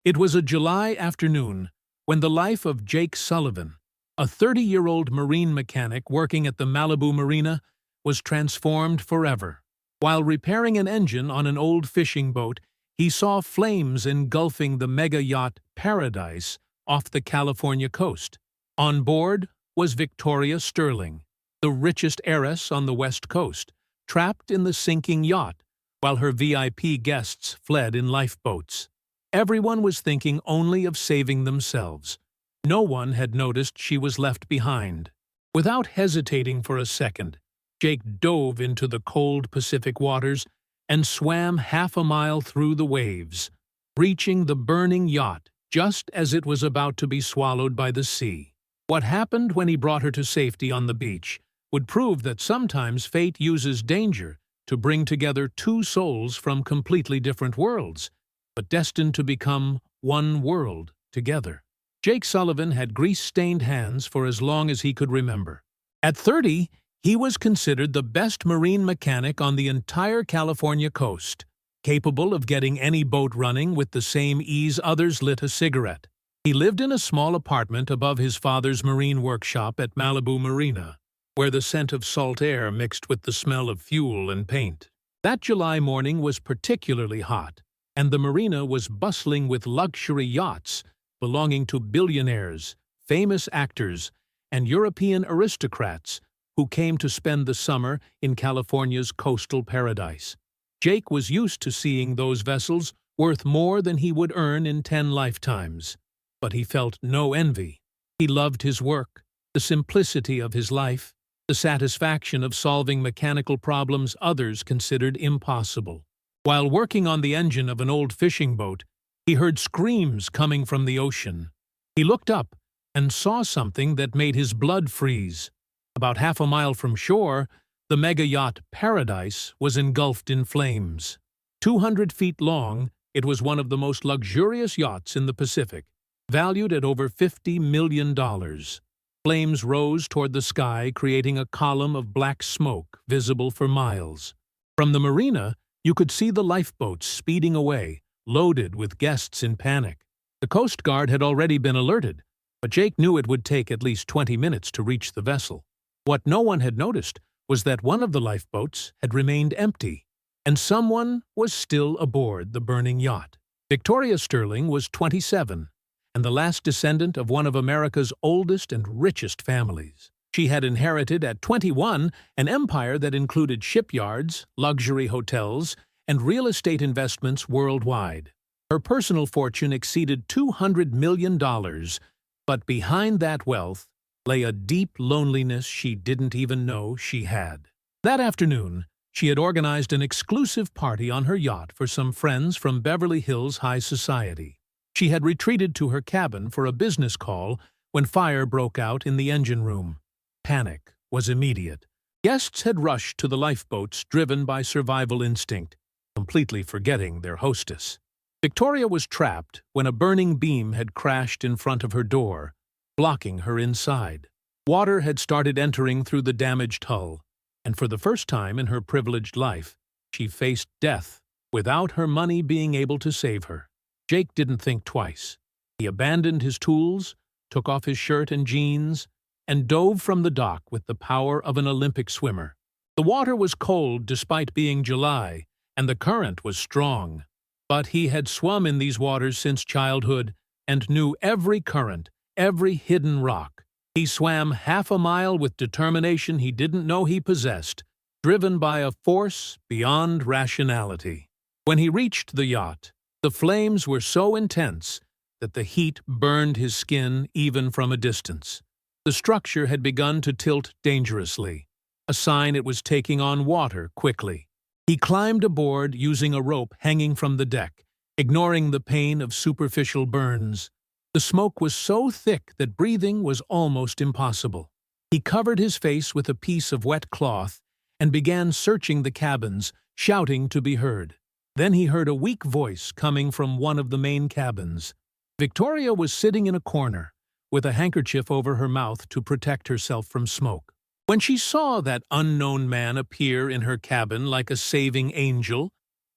It was a July afternoon when the life of Jake Sullivan, a 30-year-old marine mechanic working at the Malibu marina, was transformed forever. While repairing an engine on an old fishing boat, he saw flames engulfing the mega yacht Paradise off the California coast. On board was Victoria Sterling, the richest heiress on the West Coast, trapped in the sinking yacht, while her VIP guests fled in lifeboats. Everyone was thinking only of saving themselves. No one had noticed she was left behind. Without hesitating for a second, Jake dove into the cold Pacific waters and swam half a mile through the waves, reaching the burning yacht just as it was about to be swallowed by the sea. What happened when he brought her to safety on the beach would prove that sometimes fate uses danger to bring together two souls from completely different worlds, but destined to become one world together. Jake Sullivan had grease-stained hands for as long as he could remember. At 30, he was considered the best marine mechanic on the entire California coast, capable of getting any boat running with the same ease others lit a cigarette. He lived in a small apartment above his father's marine workshop at Malibu Marina, where the scent of salt air mixed with the smell of fuel and paint. That July morning was particularly hot, and the marina was bustling with luxury yachts belonging to billionaires, famous actors, and European aristocrats who came to spend the summer in California's coastal paradise. Jake was used to seeing those vessels worth more than he would earn in 10 lifetimes. But he felt no envy. He loved his work, the simplicity of his life, the satisfaction of solving mechanical problems others considered impossible. While working on the engine of an old fishing boat, he heard screams coming from the ocean. He looked up and saw something that made his blood freeze. About half a mile from shore, the mega yacht Paradise was engulfed in flames. 200 feet long, it was one of the most luxurious yachts in the Pacific, valued at over $50 million. Flames rose toward the sky, creating a column of black smoke visible for miles. From the marina, you could see the lifeboats speeding away, loaded with guests in panic. The Coast Guard had already been alerted, but Jake knew it would take at least 20 minutes to reach the vessel. What no one had noticed was that one of the lifeboats had remained empty, and someone was still aboard the burning yacht. Victoria Sterling was 27, and the last descendant of one of America's oldest and richest families. She had inherited at 21 an empire that included shipyards, luxury hotels, and real estate investments worldwide. Her personal fortune exceeded $200 million, but behind that wealth lay a deep loneliness she didn't even know she had. That afternoon, she had organized an exclusive party on her yacht for some friends from Beverly Hills high society. She had retreated to her cabin for a business call when fire broke out in the engine room. Panic was immediate. Guests had rushed to the lifeboats driven by survival instinct, completely forgetting their hostess. Victoria was trapped when a burning beam had crashed in front of her door, blocking her inside. Water had started entering through the damaged hull, and for the first time in her privileged life, she faced death without her money being able to save her. Jake didn't think twice. He abandoned his tools, took off his shirt and jeans, and dove from the dock with the power of an Olympic swimmer. The water was cold despite being July, and the current was strong. But he had swum in these waters since childhood and knew every current, every hidden rock. He swam half a mile with determination he didn't know he possessed, driven by a force beyond rationality. When he reached the yacht, the flames were so intense that the heat burned his skin even from a distance. The structure had begun to tilt dangerously, a sign it was taking on water quickly. He climbed aboard using a rope hanging from the deck, ignoring the pain of superficial burns. The smoke was so thick that breathing was almost impossible. He covered his face with a piece of wet cloth and began searching the cabins, shouting to be heard. Then he heard a weak voice coming from one of the main cabins. Victoria was sitting in a corner, with a handkerchief over her mouth to protect herself from smoke. When she saw that unknown man appear in her cabin like a saving angel,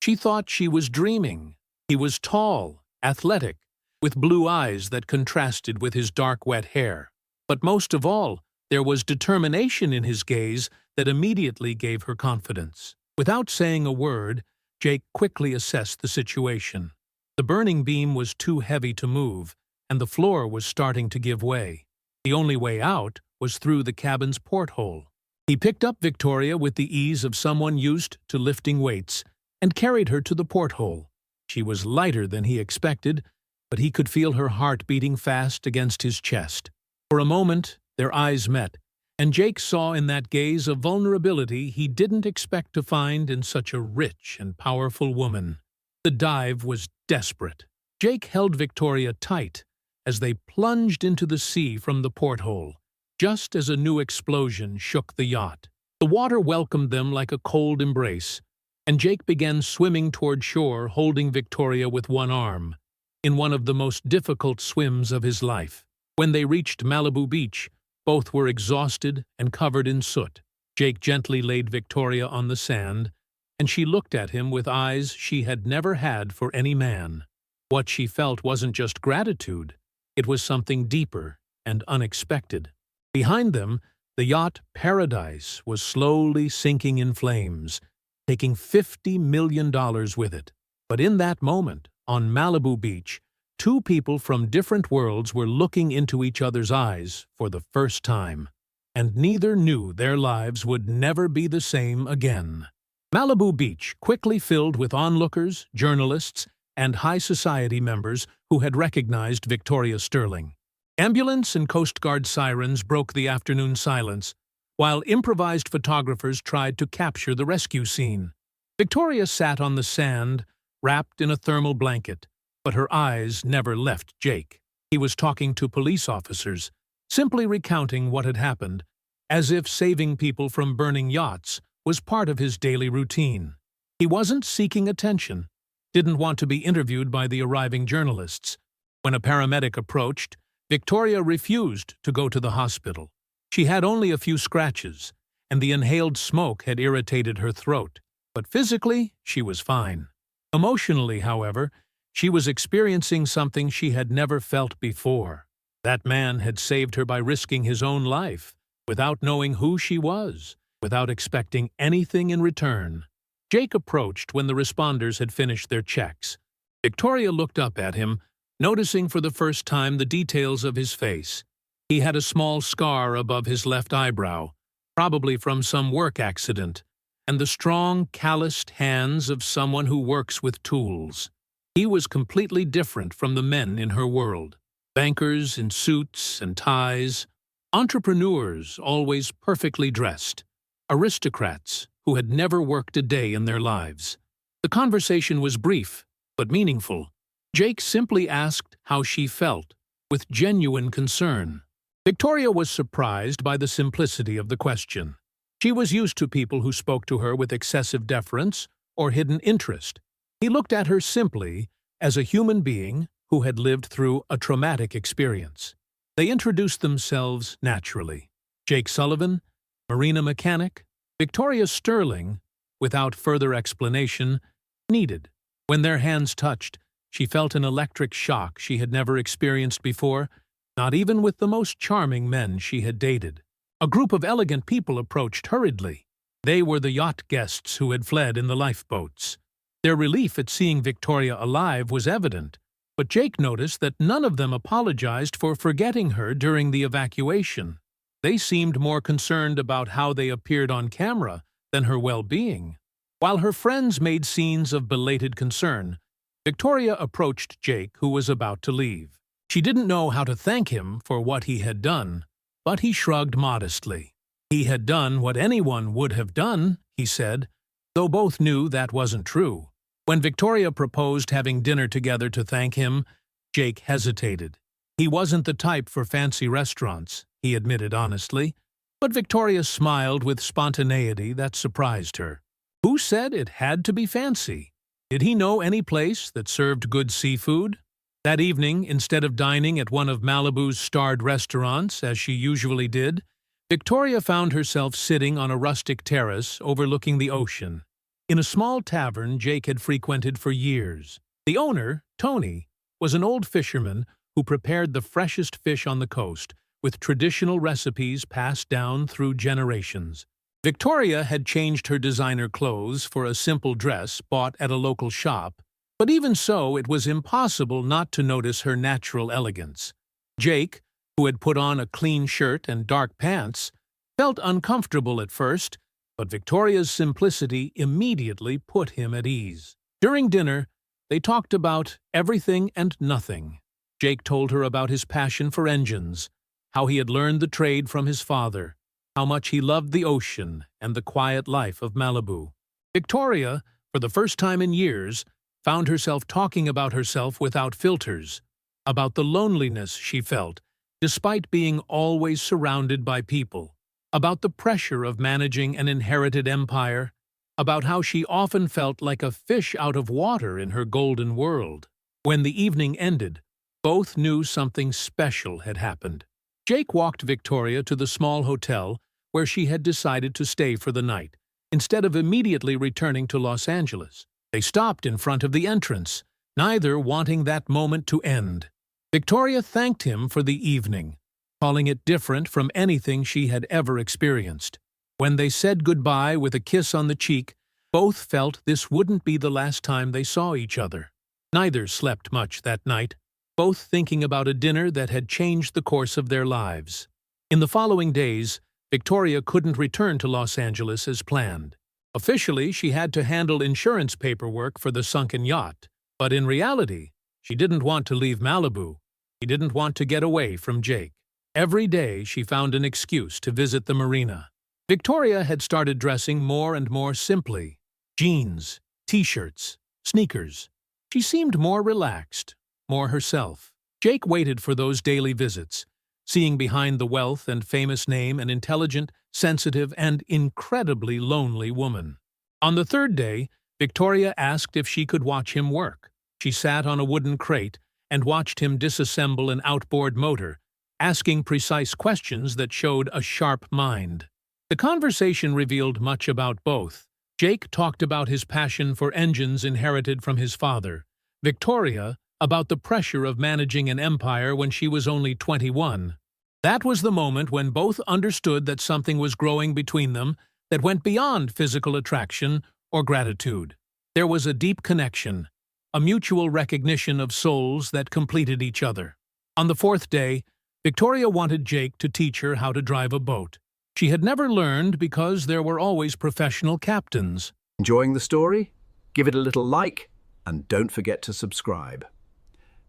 she thought she was dreaming. He was tall, athletic, with blue eyes that contrasted with his dark, wet hair. But most of all, there was determination in his gaze that immediately gave her confidence. Without saying a word, Jake quickly assessed the situation. The burning beam was too heavy to move, and the floor was starting to give way. The only way out was through the cabin's porthole. He picked up Victoria with the ease of someone used to lifting weights and carried her to the porthole. She was lighter than he expected, but he could feel her heart beating fast against his chest. For a moment, their eyes met, and Jake saw in that gaze a vulnerability he didn't expect to find in such a rich and powerful woman. The dive was desperate. Jake held Victoria tight as they plunged into the sea from the porthole, just as a new explosion shook the yacht. The water welcomed them like a cold embrace, and Jake began swimming toward shore, holding Victoria with one arm, in one of the most difficult swims of his life. When they reached Malibu Beach, both were exhausted and covered in soot. Jake gently laid Victoria on the sand, and she looked at him with eyes she had never had for any man. What she felt wasn't just gratitude, it was something deeper and unexpected. Behind them, the yacht Paradise was slowly sinking in flames, taking $50 million with it. But in that moment, on Malibu Beach, two people from different worlds were looking into each other's eyes for the first time, and neither knew their lives would never be the same again. Malibu Beach quickly filled with onlookers, journalists, and high society members who had recognized Victoria Sterling. Ambulance and Coast Guard sirens broke the afternoon silence, while improvised photographers tried to capture the rescue scene. Victoria sat on the sand, wrapped in a thermal blanket, but her eyes never left Jake. He was talking to police officers, simply recounting what had happened, as if saving people from burning yachts was part of his daily routine. He wasn't seeking attention, didn't want to be interviewed by the arriving journalists. When a paramedic approached, Victoria refused to go to the hospital. She had only a few scratches, and the inhaled smoke had irritated her throat, but physically she was fine. Emotionally, however, she was experiencing something she had never felt before. That man had saved her by risking his own life, without knowing who she was, without expecting anything in return. Jake approached when the responders had finished their checks. Victoria looked up at him, noticing for the first time the details of his face. He had a small scar above his left eyebrow, probably from some work accident, and the strong, calloused hands of someone who works with tools. He was completely different from the men in her world. Bankers in suits and ties, entrepreneurs always perfectly dressed, aristocrats who had never worked a day in their lives. The conversation was brief, but meaningful. Jake simply asked how she felt, with genuine concern. Victoria was surprised by the simplicity of the question. She was used to people who spoke to her with excessive deference or hidden interest. He looked at her simply as a human being who had lived through a traumatic experience. They introduced themselves naturally. Jake Sullivan, marina mechanic, Victoria Sterling, without further explanation, needed. When their hands touched, she felt an electric shock she had never experienced before, not even with the most charming men she had dated. A group of elegant people approached hurriedly. They were the yacht guests who had fled in the lifeboats. Their relief at seeing Victoria alive was evident, but Jake noticed that none of them apologized for forgetting her during the evacuation. They seemed more concerned about how they appeared on camera than her well-being. While her friends made scenes of belated concern, Victoria approached Jake, who was about to leave. She didn't know how to thank him for what he had done, but he shrugged modestly. He had done what anyone would have done, he said, though both knew that wasn't true. When Victoria proposed having dinner together to thank him, Jake hesitated. He wasn't the type for fancy restaurants, he admitted honestly, but Victoria smiled with spontaneity that surprised her. Who said it had to be fancy? Did he know any place that served good seafood? That evening, instead of dining at one of Malibu's starred restaurants, as she usually did, Victoria found herself sitting on a rustic terrace overlooking the ocean, in a small tavern Jake had frequented for years. The owner, Tony, was an old fisherman who prepared the freshest fish on the coast, with traditional recipes passed down through generations. Victoria had changed her designer clothes for a simple dress bought at a local shop, but even so, it was impossible not to notice her natural elegance. Jake, who had put on a clean shirt and dark pants, felt uncomfortable at first, but Victoria's simplicity immediately put him at ease. During dinner, they talked about everything and nothing. Jake told her about his passion for engines, how he had learned the trade from his father, how much he loved the ocean and the quiet life of Malibu. Victoria, for the first time in years, found herself talking about herself without filters, about the loneliness she felt, despite being always surrounded by people, about the pressure of managing an inherited empire, about how she often felt like a fish out of water in her golden world. When the evening ended, both knew something special had happened. Jake walked Victoria to the small hotel where she had decided to stay for the night, instead of immediately returning to Los Angeles. They stopped in front of the entrance, neither wanting that moment to end. Victoria thanked him for the evening, calling it different from anything she had ever experienced. When they said goodbye with a kiss on the cheek, both felt this wouldn't be the last time they saw each other. Neither slept much that night, both thinking about a dinner that had changed the course of their lives. In the following days, Victoria couldn't return to Los Angeles as planned. Officially, she had to handle insurance paperwork for the sunken yacht, but in reality, she didn't want to leave Malibu. She didn't want to get away from Jake. Every day, she found an excuse to visit the marina. Victoria had started dressing more and more simply. Jeans, t-shirts, sneakers. She seemed more relaxed, more herself. Jake waited for those daily visits, seeing behind the wealth and famous name an intelligent, sensitive, and incredibly lonely woman. On the third day, Victoria asked if she could watch him work. She sat on a wooden crate and watched him disassemble an outboard motor, asking precise questions that showed a sharp mind. The conversation revealed much about both. Jake talked about his passion for engines inherited from his father. Victoria, about the pressure of managing an empire when she was only 21. That was the moment when both understood that something was growing between them that went beyond physical attraction or gratitude. There was a deep connection, a mutual recognition of souls that completed each other. On the fourth day, Victoria wanted Jake to teach her how to drive a boat. She had never learned because there were always professional captains. Enjoying the story? Give it a little like, and don't forget to subscribe.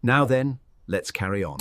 Now then, let's carry on.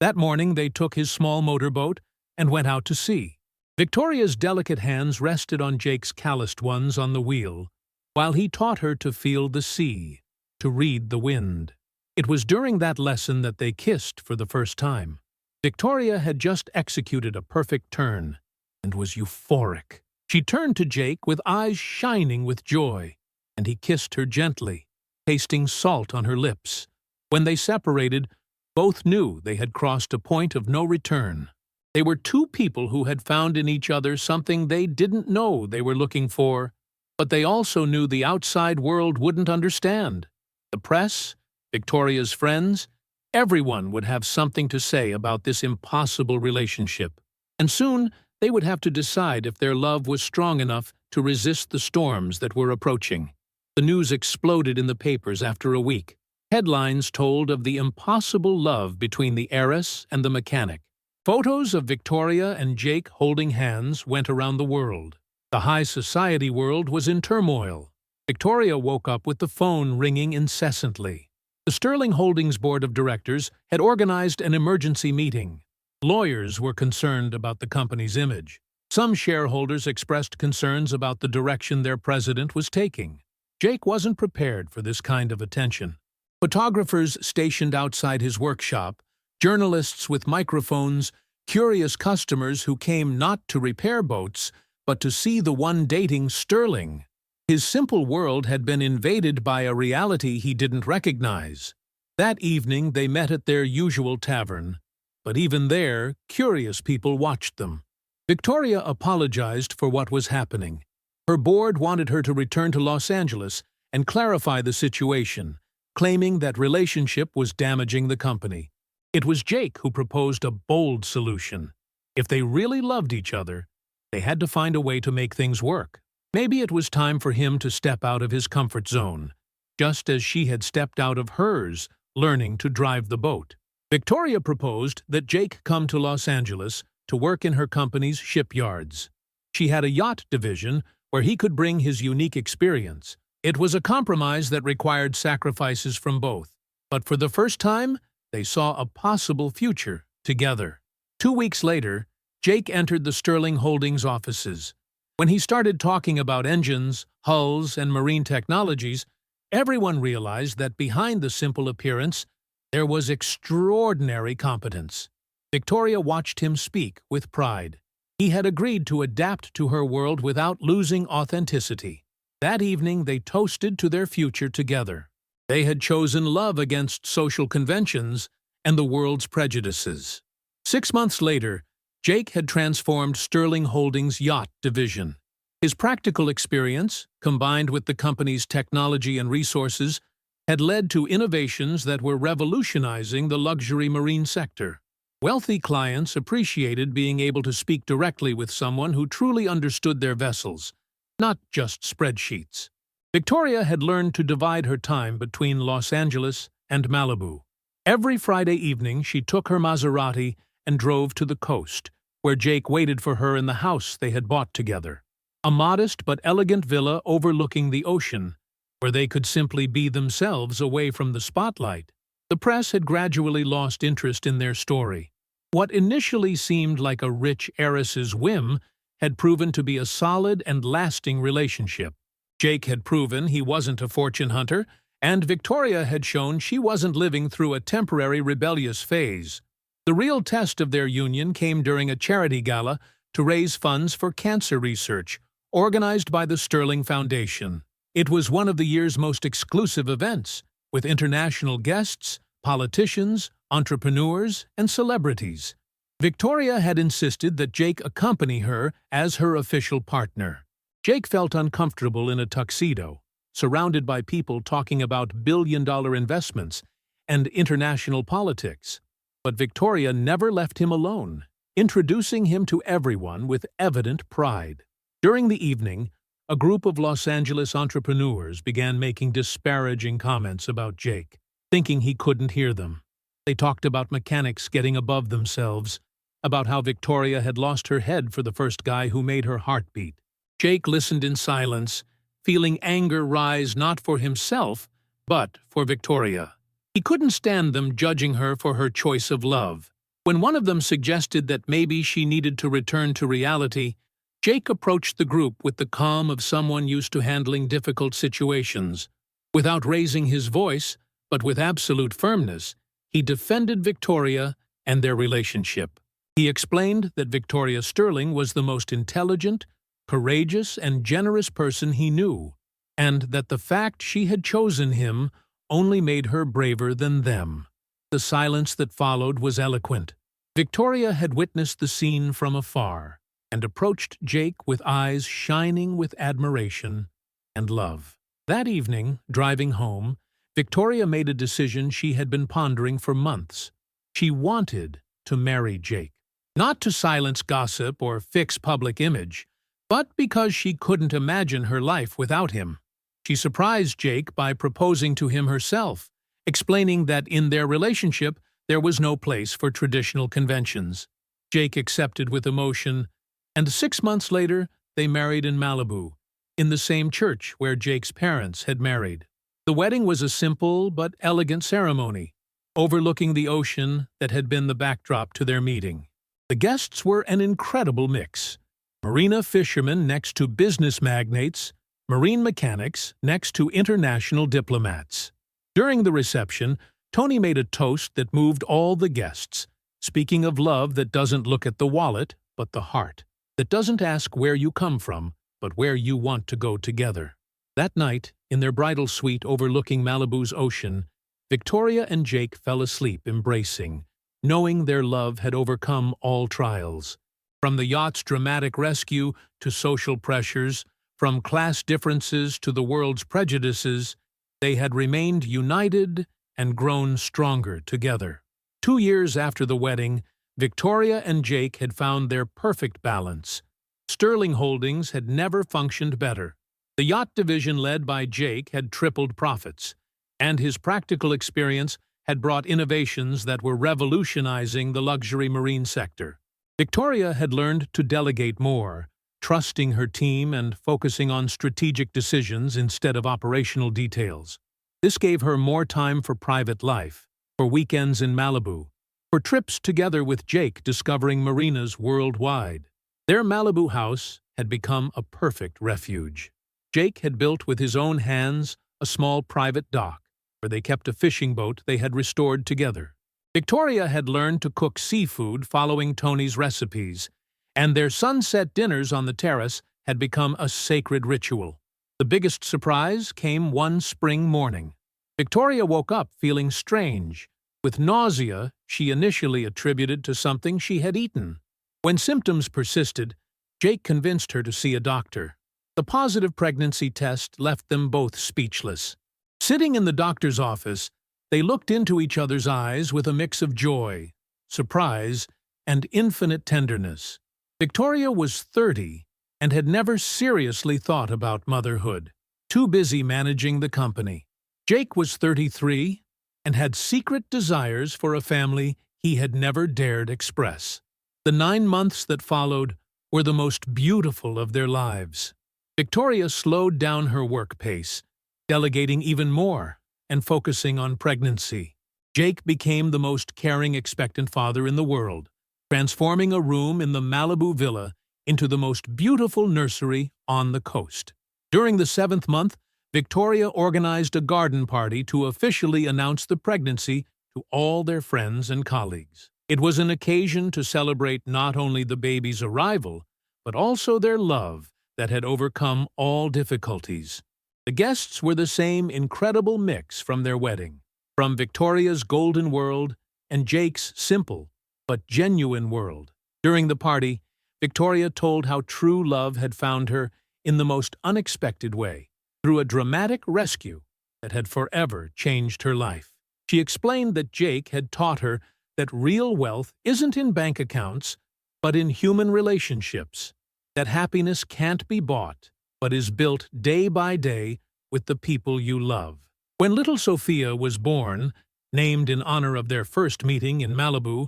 That morning they took his small motorboat and went out to sea. Victoria's delicate hands rested on Jake's calloused ones on the wheel, while he taught her to feel the sea, to read the wind. It was during that lesson that they kissed for the first time. Victoria had just executed a perfect turn and was euphoric. She turned to Jake with eyes shining with joy, and he kissed her gently, tasting salt on her lips. When they separated, both knew they had crossed a point of no return. They were two people who had found in each other something they didn't know they were looking for, but they also knew the outside world wouldn't understand. The press, Victoria's friends, everyone would have something to say about this impossible relationship, and soon they would have to decide if their love was strong enough to resist the storms that were approaching. The news exploded in the papers after a week. Headlines told of the impossible love between the heiress and the mechanic. Photos of Victoria and Jake holding hands went around the world. The high society world was in turmoil. Victoria woke up with the phone ringing incessantly. The Sterling Holdings Board of Directors had organized an emergency meeting. Lawyers were concerned about the company's image. Some shareholders expressed concerns about the direction their president was taking. Jake wasn't prepared for this kind of attention. Photographers stationed outside his workshop, journalists with microphones, curious customers who came not to repair boats, but to see the one dating Sterling. His simple world had been invaded by a reality he didn't recognize. That evening they met at their usual tavern, but even there, curious people watched them. Victoria apologized for what was happening. Her board wanted her to return to Los Angeles and clarify the situation, claiming that relationship was damaging the company. It was Jake who proposed a bold solution. If they really loved each other, they had to find a way to make things work. Maybe it was time for him to step out of his comfort zone, just as she had stepped out of hers, learning to drive the boat. Victoria proposed that Jake come to Los Angeles to work in her company's shipyards. She had a yacht division where he could bring his unique experience. It was a compromise that required sacrifices from both, but for the first time, they saw a possible future together. 2 weeks later, Jake entered the Sterling Holdings offices. When he started talking about engines, hulls, and marine technologies, everyone realized that behind the simple appearance, there was extraordinary competence. Victoria watched him speak with pride. He had agreed to adapt to her world without losing authenticity. That evening, they toasted to their future together. They had chosen love against social conventions and the world's prejudices. 6 months later, Jake had transformed Sterling Holdings' yacht division. His practical experience, combined with the company's technology and resources, had led to innovations that were revolutionizing the luxury marine sector. Wealthy clients appreciated being able to speak directly with someone who truly understood their vessels, not just spreadsheets. Victoria had learned to divide her time between Los Angeles and Malibu. Every Friday evening, she took her Maserati and drove to the coast, where Jake waited for her in the house they had bought together. A modest but elegant villa overlooking the ocean, where they could simply be themselves away from the spotlight. The press had gradually lost interest in their story. What initially seemed like a rich heiress's whim had proven to be a solid and lasting relationship. Jake had proven he wasn't a fortune hunter, and Victoria had shown she wasn't living through a temporary rebellious phase. The real test of their union came during a charity gala to raise funds for cancer research, organized by the Sterling Foundation. It was one of the year's most exclusive events, with international guests, politicians, entrepreneurs, and celebrities. Victoria had insisted that Jake accompany her as her official partner. Jake felt uncomfortable in a tuxedo, surrounded by people talking about billion-dollar investments and international politics. But Victoria never left him alone, introducing him to everyone with evident pride. During the evening, a group of Los Angeles entrepreneurs began making disparaging comments about Jake, thinking he couldn't hear them. They talked about mechanics getting above themselves, about how Victoria had lost her head for the first guy who made her heart beat. Jake listened in silence, feeling anger rise not for himself, but for Victoria. He couldn't stand them judging her for her choice of love. When one of them suggested that maybe she needed to return to reality, Jake approached the group with the calm of someone used to handling difficult situations. Without raising his voice, but with absolute firmness, he defended Victoria and their relationship. He explained that Victoria Sterling was the most intelligent, courageous, and generous person he knew, and that the fact she had chosen him only made her braver than them. The silence that followed was eloquent. Victoria had witnessed the scene from afar and approached Jake with eyes shining with admiration and love. That evening, driving home, Victoria made a decision she had been pondering for months. She wanted to marry Jake. Not to silence gossip or fix public image, but because she couldn't imagine her life without him. She surprised Jake by proposing to him herself, explaining that in their relationship there was no place for traditional conventions. Jake accepted with emotion, and 6 months later they married in Malibu, in the same church where Jake's parents had married. The wedding was a simple but elegant ceremony, overlooking the ocean that had been the backdrop to their meeting. The guests were an incredible mix. Marina fishermen next to business magnates, marine mechanics next to international diplomats. During the reception, Tony made a toast that moved all the guests, speaking of love that doesn't look at the wallet, but the heart, that doesn't ask where you come from, but where you want to go together. That night, in their bridal suite overlooking Malibu's ocean, Victoria and Jake fell asleep embracing, knowing their love had overcome all trials. From the yacht's dramatic rescue to social pressures, from class differences to the world's prejudices, They had remained united and grown stronger together. 2 years after the wedding, Victoria and Jake had found their perfect balance. Sterling Holdings had never functioned better. The yacht division led by Jake had tripled profits, and his practical experience had brought innovations that were revolutionizing the luxury marine sector. Victoria had learned to delegate more, trusting her team and focusing on strategic decisions instead of operational details. This gave her more time for private life, for weekends in Malibu, for trips together with Jake discovering marinas worldwide. Their Malibu house had become a perfect refuge. Jake had built with his own hands a small private dock, where they kept a fishing boat they had restored together. Victoria had learned to cook seafood following Tony's recipes, and their sunset dinners on the terrace had become a sacred ritual. The biggest surprise came one spring morning. Victoria woke up feeling strange, with nausea she initially attributed to something she had eaten. When symptoms persisted, Jake convinced her to see a doctor. The positive pregnancy test left them both speechless. Sitting in the doctor's office, they looked into each other's eyes with a mix of joy, surprise, and infinite tenderness. Victoria was 30 and had never seriously thought about motherhood, too busy managing the company. Jake was 33 and had secret desires for a family he had never dared express. The 9 months that followed were the most beautiful of their lives. Victoria slowed down her work pace, delegating even more and focusing on pregnancy. Jake became the most caring expectant father in the world, transforming a room in the Malibu villa into the most beautiful nursery on the coast. During the 7th month, Victoria organized a garden party to officially announce the pregnancy to all their friends and colleagues. It was an occasion to celebrate not only the baby's arrival, but also their love that had overcome all difficulties. The guests were the same incredible mix from their wedding, from Victoria's golden world and Jake's simple but genuine world. During the party, Victoria told how true love had found her in the most unexpected way, through a dramatic rescue that had forever changed her life. She explained that Jake had taught her that real wealth isn't in bank accounts, but in human relationships, that happiness can't be bought, but is built day by day with the people you love. When little Sofia was born, named in honor of their first meeting in Malibu,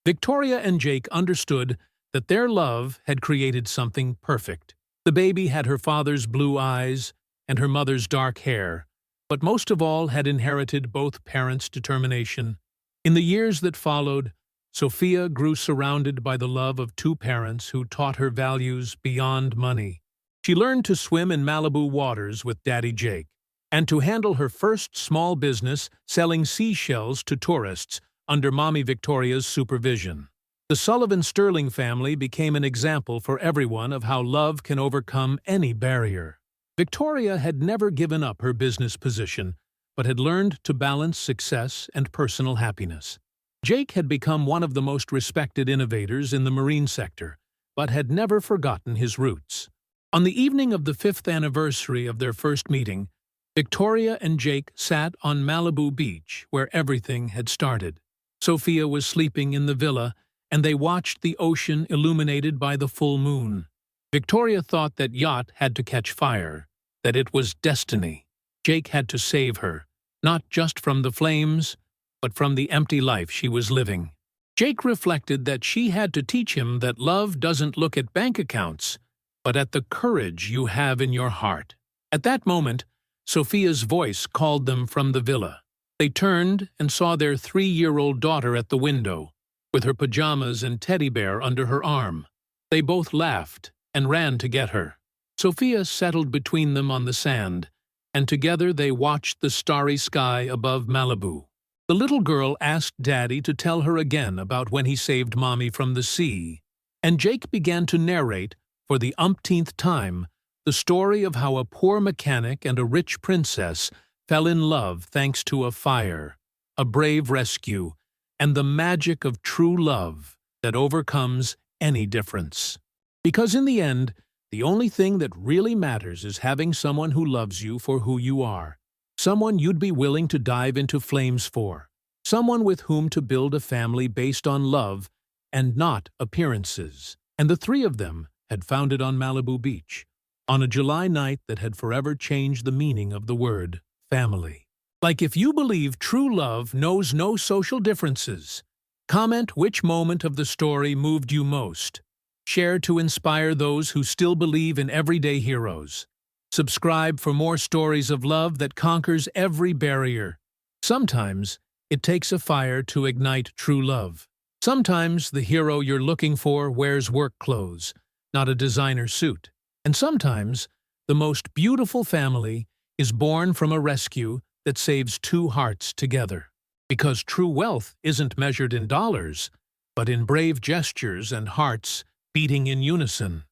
Victoria and Jake understood that their love had created something perfect. The baby had her father's blue eyes and her mother's dark hair, but most of all had inherited both parents' determination. In the years that followed, Sofia grew surrounded by the love of 2 parents who taught her values beyond money. She learned to swim in Malibu waters with Daddy Jake, and to handle her first small business selling seashells to tourists under Mommy Victoria's supervision. The Sullivan Sterling family became an example for everyone of how love can overcome any barrier. Victoria had never given up her business position, but had learned to balance success and personal happiness. Jake had become one of the most respected innovators in the marine sector, but had never forgotten his roots. On the evening of the 5th anniversary of their first meeting, Victoria and Jake sat on Malibu Beach, where everything had started. Sofia was sleeping in the villa, and they watched the ocean illuminated by the full moon. Victoria thought that Yacht had to catch fire, that it was destiny. Jake had to save her, not just from the flames, but from the empty life she was living. Jake reflected that she had to teach him that love doesn't look at bank accounts, but at the courage you have in your heart. At that moment, Sofia's voice called them from the villa. They turned and saw their 3-year-old daughter at the window, with her pajamas and teddy bear under her arm. They both laughed and ran to get her. Sofia settled between them on the sand, and together they watched the starry sky above Malibu. The little girl asked Daddy to tell her again about when he saved Mommy from the sea, and Jake began to narrate, for the umpteenth time, the story of how a poor mechanic and a rich princess fell in love thanks to a fire, a brave rescue, and the magic of true love that overcomes any difference. Because in the end, the only thing that really matters is having someone who loves you for who you are. Someone you'd be willing to dive into flames for. Someone with whom to build a family based on love and not appearances. And the three of them had found it on Malibu Beach, on a July night that had forever changed the meaning of the word family. Like if you believe true love knows no social differences, comment which moment of the story moved you most. Share to inspire those who still believe in everyday heroes. Subscribe for more stories of love that conquers every barrier. Sometimes it takes a fire to ignite true love. Sometimes the hero you're looking for wears work clothes, not a designer suit. And sometimes the most beautiful family is born from a rescue that saves two hearts together. Because true wealth isn't measured in dollars, but in brave gestures and hearts beating in unison.